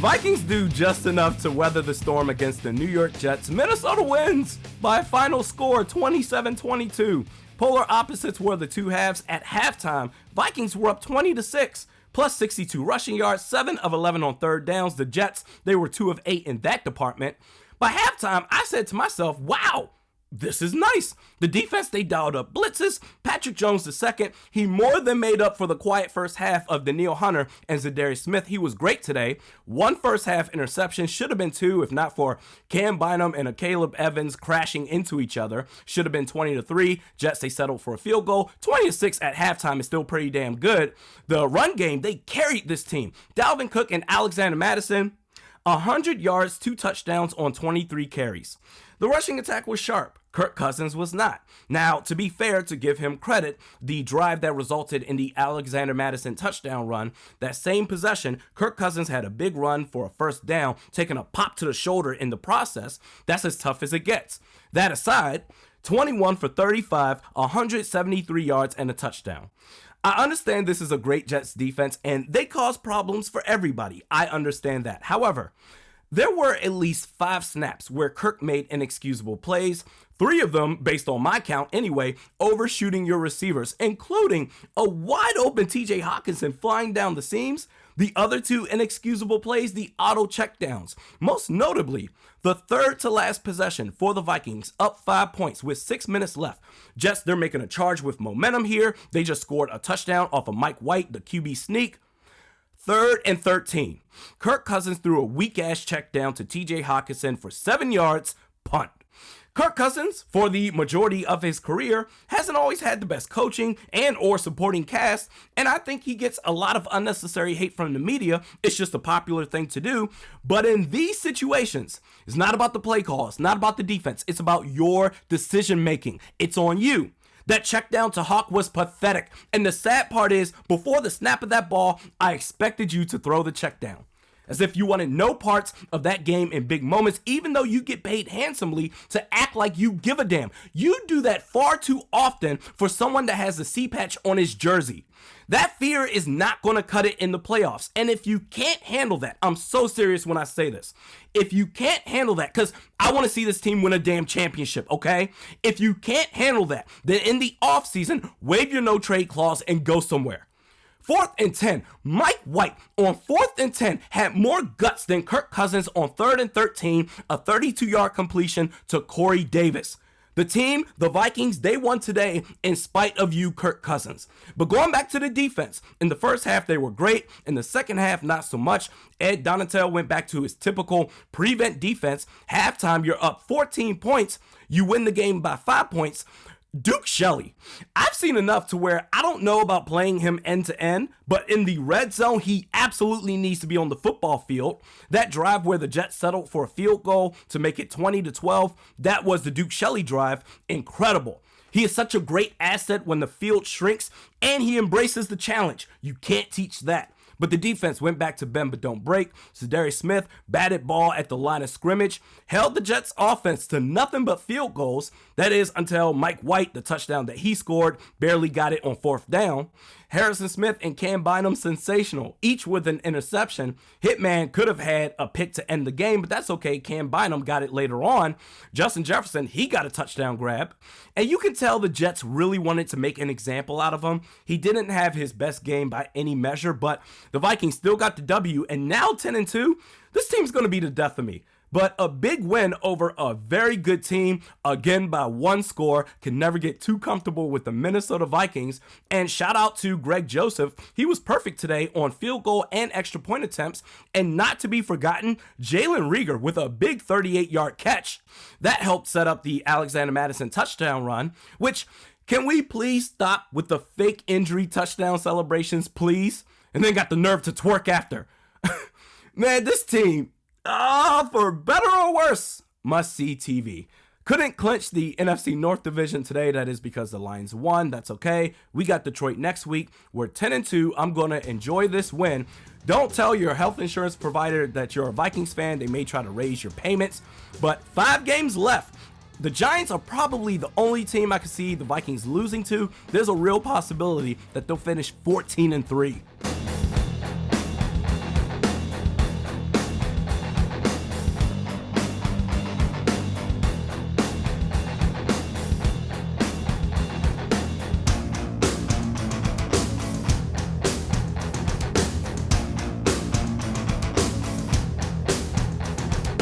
Vikings do just enough to weather the storm against the New York Jets. Minnesota wins by a final score 27-22. Polar opposites were the two halves. At halftime, Vikings were up 20-6, plus 62 rushing yards, 7 of 11 on third downs. The Jets, they were 2 of 8 in that department. By halftime, I said to myself, wow, this is nice. The defense, they dialed up blitzes. Patrick Jones II, he more than made up for the quiet first half of Danielle Hunter and Zadarius Smith. He was great today. 1 first half interception, should have been 2 if not for Cam Bynum and a Caleb Evans crashing into each other. Should have been 20-3. Jets, they settled for a field goal. 20-6 at halftime is still pretty damn good. The run game, they carried this team. Dalvin Cook and Alexander Mattison, 100 yards, 2 touchdowns on 23 carries. The rushing attack was sharp. Kirk Cousins was not. Now, to be fair, to give him credit, the drive that resulted in the Alexander Mattison touchdown run, that same possession, Kirk Cousins had a big run for a first down, taking a pop to the shoulder in the process. That's as tough as it gets. That aside, 21 for 35, 173 yards, and a touchdown. I understand this is a great Jets defense, and they cause problems for everybody. I understand that. However, there were at least 5 snaps where Kirk made inexcusable plays, 3 of them, based on my count anyway, overshooting your receivers, including a wide open TJ Hawkinson flying down the seams. The other 2 inexcusable plays, the auto checkdowns. Most notably, the third to last possession for the Vikings, up 5 points with 6 minutes left. Jets, they're making a charge with momentum here. They just scored a touchdown off of Mike White, the QB sneak. 3rd and 13. Kirk Cousins threw a weak-ass check down to TJ Hawkinson for 7 yards, punt. Kirk Cousins, for the majority of his career, hasn't always had the best coaching and or supporting cast, and I think he gets a lot of unnecessary hate from the media. It's just a popular thing to do. But in these situations, it's not about the play call, it's not about the defense, it's about your decision making. It's on you. That check down to Hawk was pathetic. And the sad part is, before the snap of that ball, I expected you to throw the check down. As if you wanted no parts of that game in big moments, even though you get paid handsomely to act like you give a damn. You do that far too often for someone that has a C patch on his jersey. That fear is not going to cut it in the playoffs. And if you can't handle that, I'm so serious when I say this. If you can't handle that, because I want to see this team win a damn championship, okay? If you can't handle that, then in the offseason, waive your no trade clause and go somewhere. 4th and 10, Mike White on 4th and 10 had more guts than Kirk Cousins on 3rd and 13, a 32-yard completion to Corey Davis. The team, the Vikings, they won today in spite of you, Kirk Cousins. But going back to the defense, in the first half, they were great. In the second half, not so much. Ed Donatel went back to his typical prevent defense. Halftime, you're up 14 points. You win the game by 5 points. Duke Shelley, I've seen enough to where I don't know about playing him end to end, but in the red zone, he absolutely needs to be on the football field. That drive where the Jets settled for a field goal to make it 20-12, that was the Duke Shelley drive. Incredible. He is such a great asset when the field shrinks, and he embraces the challenge. You can't teach that. But the defense went back to bend but don't break. Zadarius Smith batted ball at the line of scrimmage, held the Jets offense to nothing but field goals. That is until Mike White, the touchdown that he scored, barely got it on 4th down. Harrison Smith and Cam Bynum, sensational, each with an interception. Hitman could have had a pick to end the game, but that's okay. Cam Bynum got it later on. Justin Jefferson, he got a touchdown grab. And you can tell the Jets really wanted to make an example out of him. He didn't have his best game by any measure, but the Vikings still got the W, and now 10-2, this team's going to be the death of me. But a big win over a very good team, again by 1 score. Can never get too comfortable with the Minnesota Vikings. And shout out to Greg Joseph. He was perfect today on field goal and extra point attempts. And not to be forgotten, Jalen Reagor with a big 38-yard catch. That helped set up the Alexander Mattison touchdown run, which, can we please stop with the fake injury touchdown celebrations, please? And then got the nerve to twerk after. Man, this team, for better or worse, must-see TV. Couldn't clinch the NFC North division today. That is because the Lions won. That's okay. We got Detroit next week. We're 10-2. I'm going to enjoy this win. Don't tell your health insurance provider that you're a Vikings fan. They may try to raise your payments. But 5 games left. The Giants are probably the only team I can see the Vikings losing to. There's a real possibility that they'll finish 14-3.